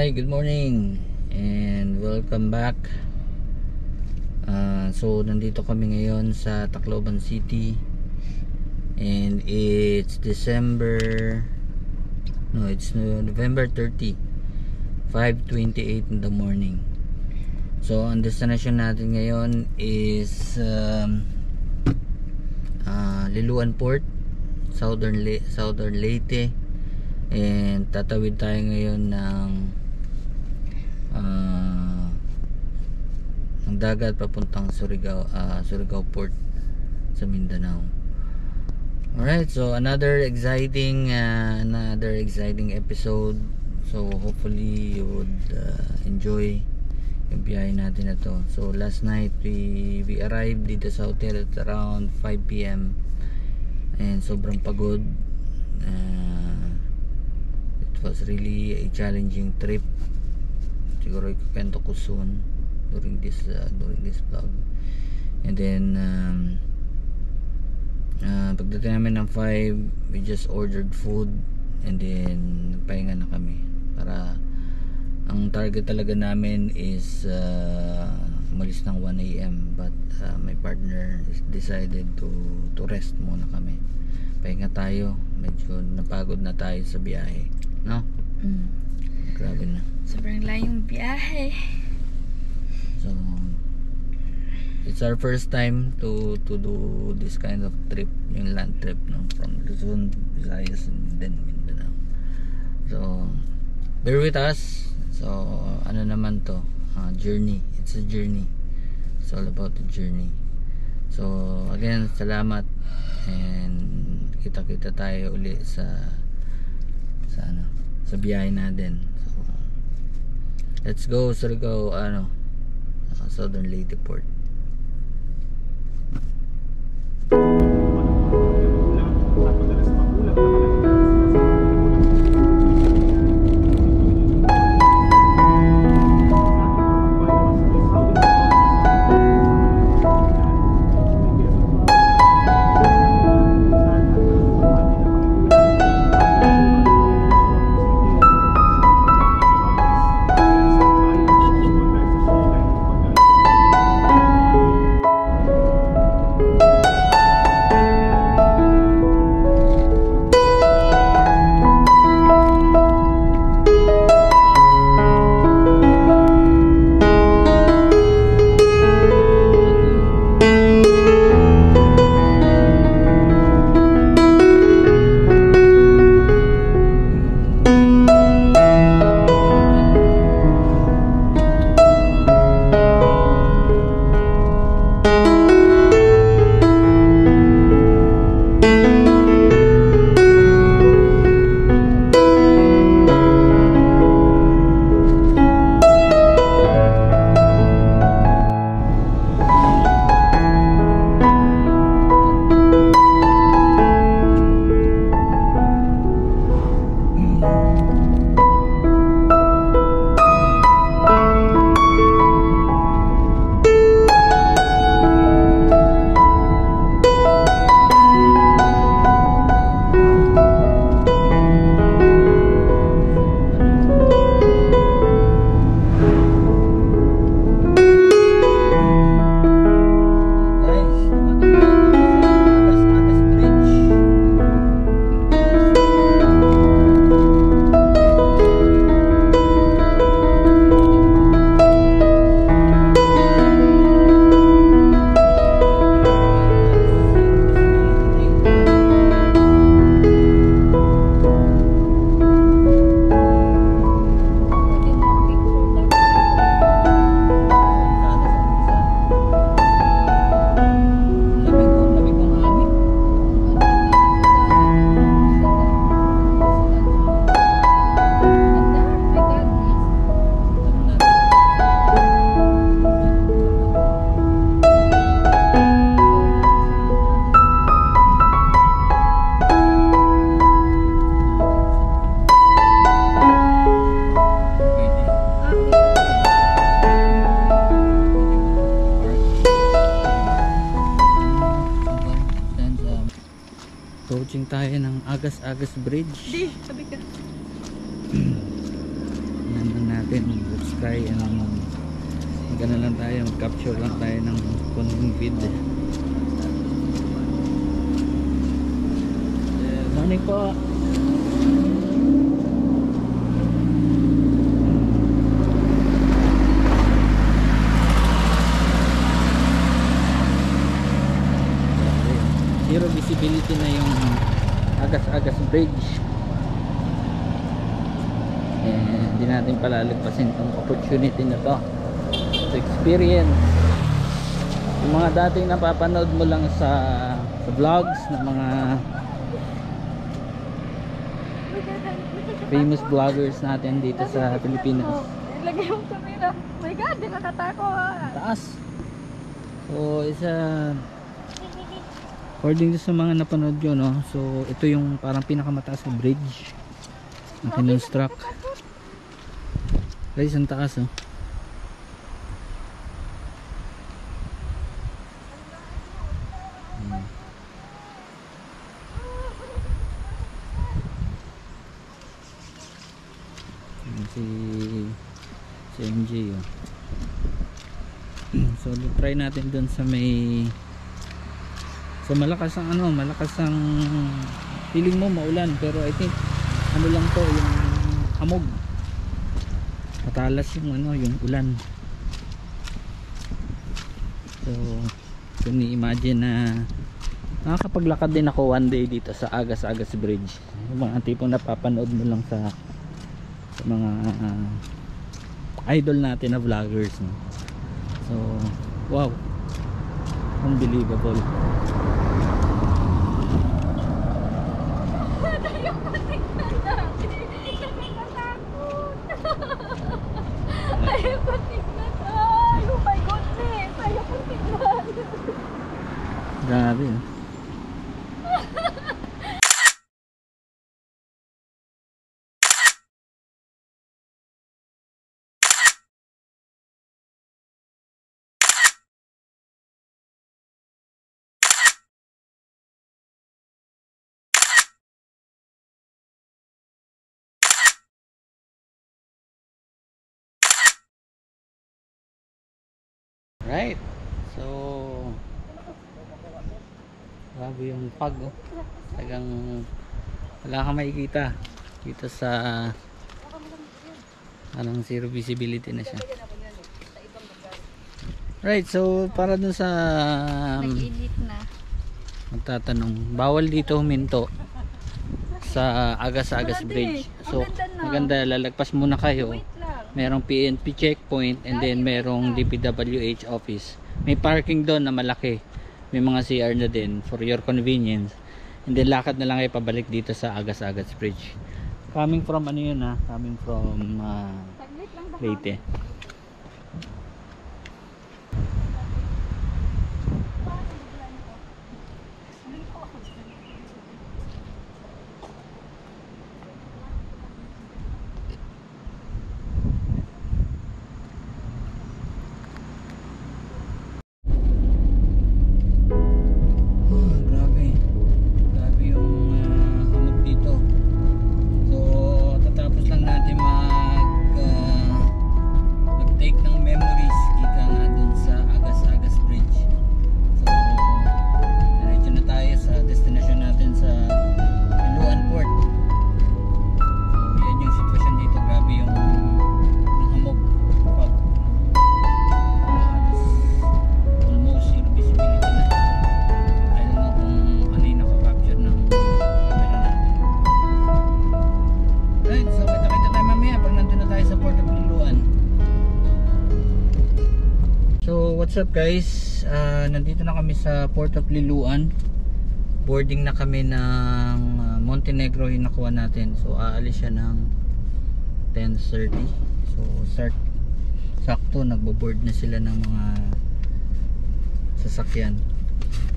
Hi, good morning and welcome back. So nandito kami ngayon sa Tacloban City and it's November 30, 5:28 in the morning. So ang destination natin ngayon is Liloan Port, Southern Leyte, and tatawid tayo ngayon ng dagat papuntang Surigao Port sa Mindanao. Alright, so another exciting episode. So hopefully you would enjoy yung biyahe natin na to. So last night we arrived dito sa hotel at around 5 PM and sobrang pagod. It was really a challenging trip. Siguro ikukwento ko soon during this vlog. And then pagdating namin ng 5, we just ordered food and then pahinga na kami. Para ang target talaga namin is umalis ng 1 AM, but my partner decided to rest muna kami. Pahinga tayo, medyo napagod na tayo sa biyahe, no? Grabe na, sobrang layong biyahe. So it's our first time to do this kind of trip, yung land trip, no? From Luzon, Visayas, and then Mindanao. So bear with us. So ano naman to, journey. It's a journey. It's all about the journey. So again, salamat, and kita-kita tayo uli sa biyahe natin. So let's go Surigao, Southern Leyte Port. Approaching tayo ng Agas Bridge. Di, sabi ka. Nandun natin natin. Let's try and magana lang tayo, capture lang tayo ng konting feed. Morning po. Zero visibility na yung Agas-Agas Bridge. Hindi natin palalagpasin itong opportunity na to to experience yung mga dating napapanood mo lang sa vlogs ng mga famous vloggers natin dito sa Pilipinas. Ilagay yung camera. My God, di nakatako ha. Taas. So isa according sa mga napanood yun, no? So ito yung parang pinakamataas na bridge na kinonstruct. Guys, ang taas, oh. Si MJ, oh. So try natin dun sa may, so malakas ang malakas ang feeling mo maulan, pero I think ano lang to, yung hamog, matalas yung yung ulan. So kung i-imagine na nakakapaglakad din ako one day dito sa Agas-Agas Bridge, yung mga tipong napapanood mo lang sa mga idol natin na vloggers, no? So wow, unbelievable. Ayaw ko tignan. Ay, oh my goodness. Ayaw ko tignan. Grabe, oh. Right, so grabe yung fog, oh. Talagang wala kang makikita dito sa anong zero visibility na siya. Right, so para dun sa Nag-init na. magtatanong, bawal dito huminto sa Agas-Agas Bridge. So maganda, lalagpas muna kayo. Wait lang. Merong PNP checkpoint and then merong DPWH office. May parking doon na malaki. May mga CR na din for your convenience. And then lakad na lang kayo pabalik dito sa Agas-Agas Bridge. Coming from ano yun, ha? Coming from Saglit lang ba? Leyte. What's up guys, nandito na kami sa Port of Liloan. Boarding na kami ng Montenegro yung nakuha natin. So aalis siya ng 10:30. So sakto nagbo-board na sila ng mga sasakyan.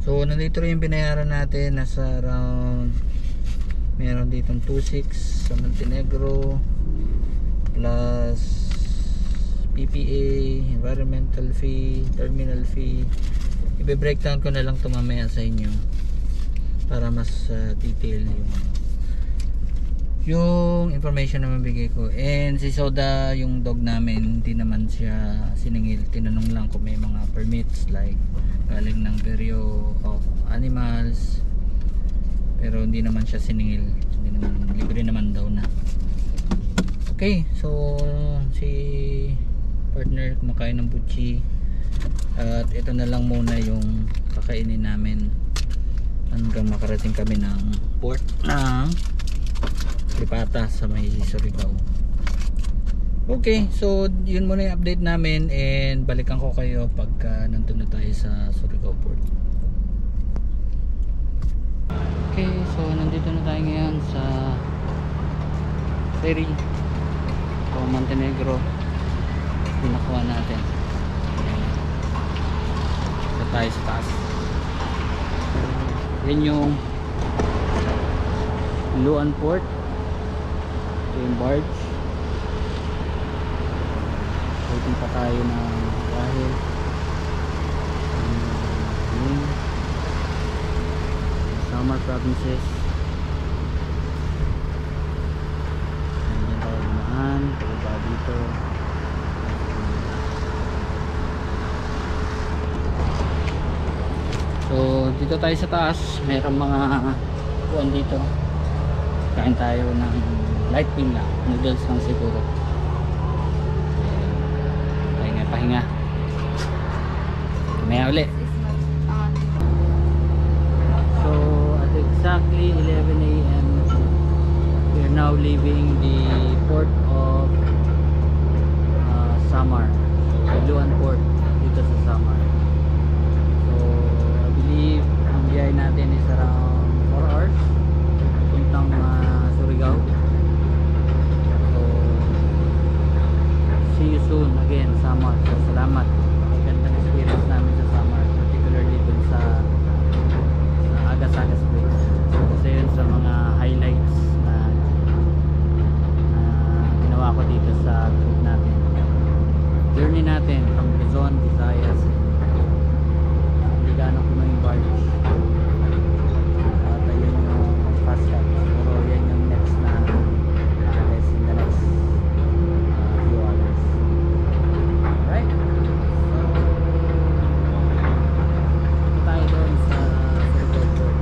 So nandito rin yung binayaran natin, nasa around, meron ditong 2.6 sa Montenegro plus PPA, environmental fee, terminal fee. Ibe-breakdown ko na lang ito mamaya sa inyo para mas detail yung yung information na mabigay ko. And si Soda, yung dog namin, hindi naman siya siningil. Tinanong lang kung may mga permits like galing ng Bureau of Animals, pero hindi naman siya siningil. Hindi naman, libre naman daw na. Okay, so si partner kumakain ng butchi, at ito na lang muna yung kakainin namin hanggang makarating kami ng port ng Lipata sa may Surigao. Okay, so yun muna yung update namin, and balikan ko kayo pagka nandun na tayo sa Surigao Port. Okay, so nandito na tayo ngayon sa ferry so Montenegro. Pinakuha natin. So tayo sa taas. Yan yung Luan Port. Ito yung barge. Waiting pa tayo ng dahil Samar provinces. Ayan tayo dumaan. Pagkaba dito. So dito tayo sa taas. Mayroong mga kuwan dito. Kain tayo ng light meal lang. Noodles lang siguro. Tayo nga pahinga. Maya uli. So at exactly 11 AM we are now leaving the port of Samar. So Luan Port dito sa Samar. So I believe ang biyahe natin is around 4 hours puntang Surigao. So see you soon again Samar. So salamat. Gandang experience namin sa Samar, particularly dun sa Agas-Agas place. So kasi yun sa mga highlights na ginawa ko dito sa trip natin, journey natin from Luzon, Visayas, Ligano, Puno yung barge. At ayun yung fast track. Pero yan yung next na alis in the next few hours. Alright, so tayo doon sa Surigao Port.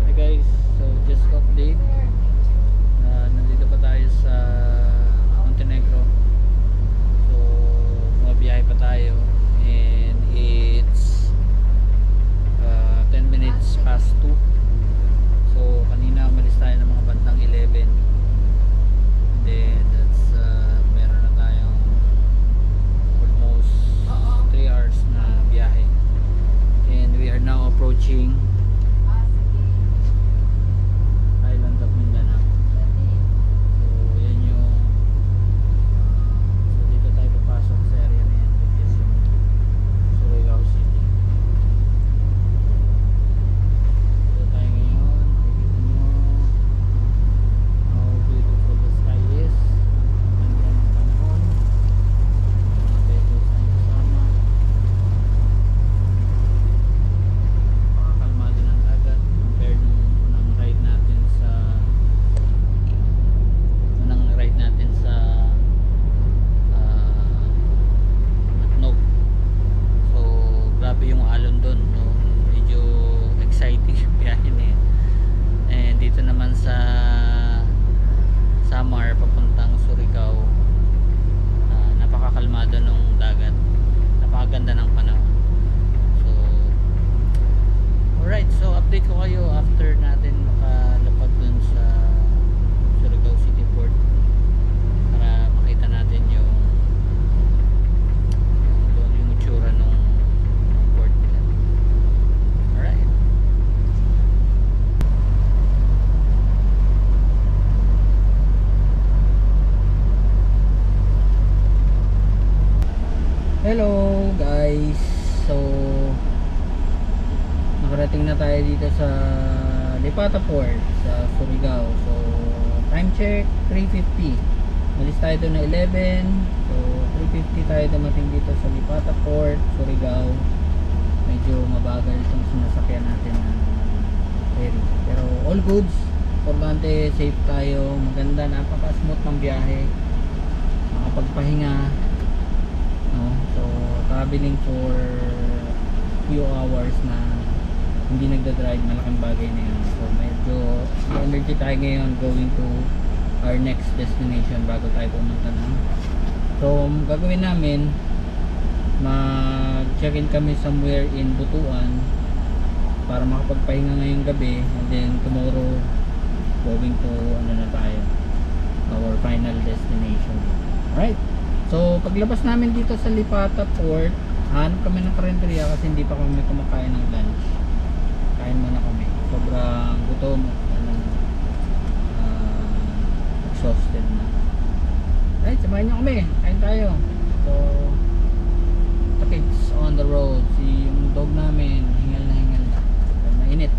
Hey guys, so just update. Nandito pa tayo sa Montenegro. So bumabiyahe pa tayo, and it's 10 minutes past 2. So kanina umalis tayo ng mga bandang 11. And then that's meron na tayong almost 3 hours na biyahe. And we are now approaching Island of Mindanao. So yan yung so dito tayo papasok sa area na yan, which is yung Surigao City. Dito tayo ngayon. Makikita nyo how beautiful the sky is. Ganda ng panahon. Mga vessels na kasama. Pakakalmado ng dagat compared nung unang ride natin sa Matnog. So grabe yung alon doon, no? Medyo exciting yung biyahe na yun. And dito naman sa Samar papuntang Surigao, napakakalmado ng dagat, napakaganda ng panahon. So alright, so update ko kayo after natin makalapag dun sa Surigao City Port para makita natin yung itsura ng port nila. Alright. Hello guys, so nakarating na tayo dito sa Lipata Port sa Surigao. So time check 3:50 Malis tayo doon na 11. So 3:50 tayo dumating dito sa Lipata Port, Surigao. Medyo mabagal itong sinasakyan natin na ferry. Pero all goods. Importante, safe tayo. Maganda, napaka-smooth ng biyahe. Makapagpahinga. No? So traveling for few hours na hindi nagda-drive, malaking bagay na yun. So medyo energy tayo ngayon going to our next destination bago tayo pumunta na. So gagawin namin, mag-check-in kami somewhere in Butuan para makapagpahinga ngayong gabi, and then tomorrow going to ano na tayo, our final destination. Alright, so paglabas namin dito sa Lipata Port, hanap kami ng karinderya kasi hindi pa kami kumakain ng lunch. Kain muna kami, sobrang gutom, exhausted na. Alright, samahan nyo kami, kain tayo. So the kids on the road, si yung dog namin hingal na mainit.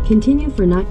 Continue for not.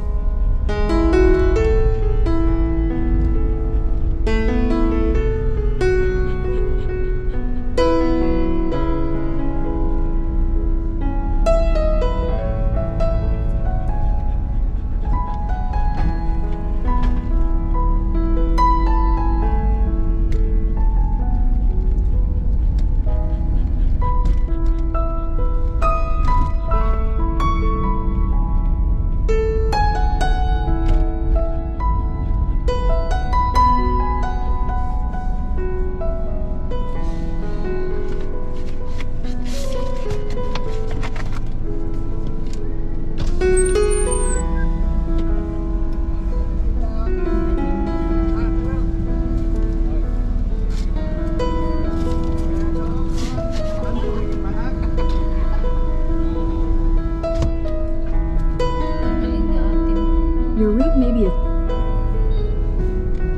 Your route may be a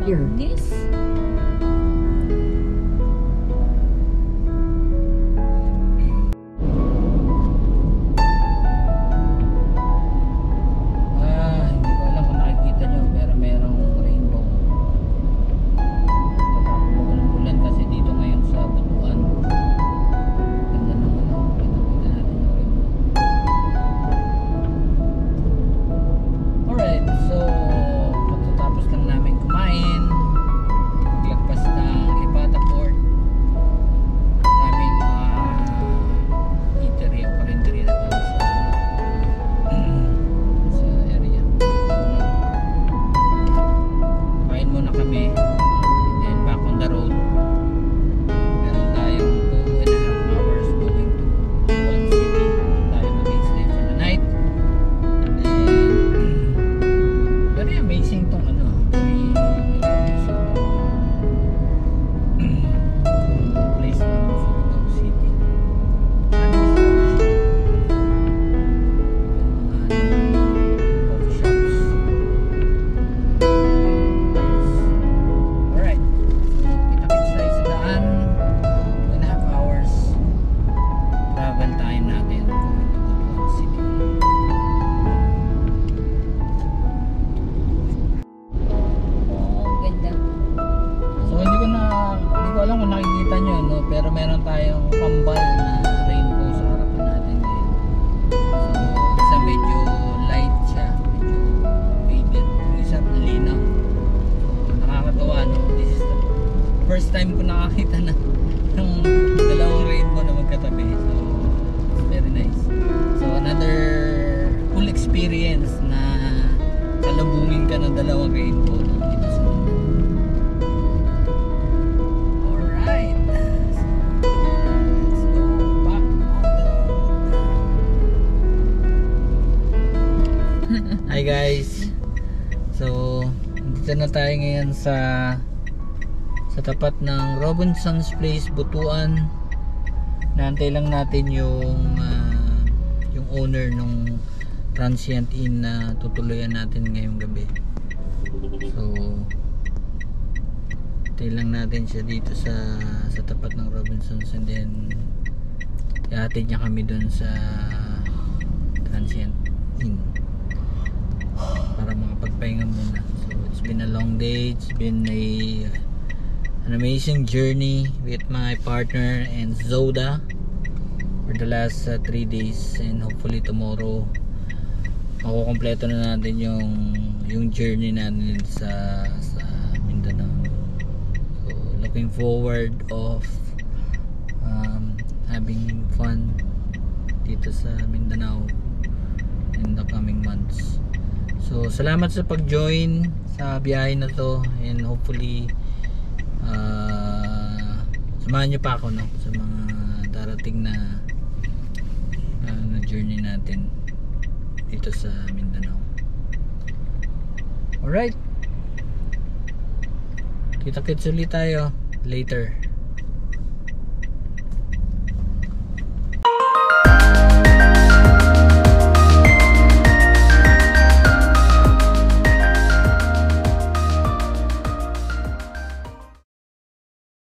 here. This? Hindi ko alam kung nakikita nyo, pero merong rainbow. Tatakbo ng ulan kasi dito ngayon sa Butuan. Ganda ng ano, kita natin yung rainbow. Alright, so pagkatapos lang namin kumain, paglagpas ng Lipata Port, daming eatery o karinderya na doon sa area. Kain muna kami, and then back on the road. Meron tayong 2.5 hours going to Butuan City. Tayo mag-stay for the night. And very amazing tong ano, may amazing place ng Surigao City. Maraming coffee shops. Alright, so kita-kits tayo sa daan. 2.5 hours travel time natin going to Butuan City. Oh, ganda. So hindi ko alam kung nakikita nyo, no? Pero meron tayong kambal na rainbow sa harapan natin ngayon. So isa medyo light siya, medyo faded, yung isa linaw. So nakakatawa, no? This is the first time ko nakakita na yung dalawang rainbow na magkatabi. So very nice. So another cool experience na salubungin ka ng dalawang rainbow dito sa alright. Let's go back on the road. Hi guys. So dito na tayo ngayon sa tapat ng Robinson's Place, Butuan. Naantay lang natin yung owner nung transient inn na tutuluyan natin ngayong gabi. So antay lang natin siya dito sa tapat ng Robinson's, and then ihatid niya kami dun sa transient inn para makapagpahinga muna. So it's been a long day, it's been an amazing journey with my partner and Zoda for the last 3 days, and hopefully tomorrow makukompleto na natin yung journey natin sa Mindanao. So looking forward of having fun dito sa Mindanao in the coming months. So salamat sa pag-join sa biyahe na to, and hopefully samahan nyo pa ako sa mga darating na journey natin dito sa Mindanao. Alright, kita-kits ulit tayo later.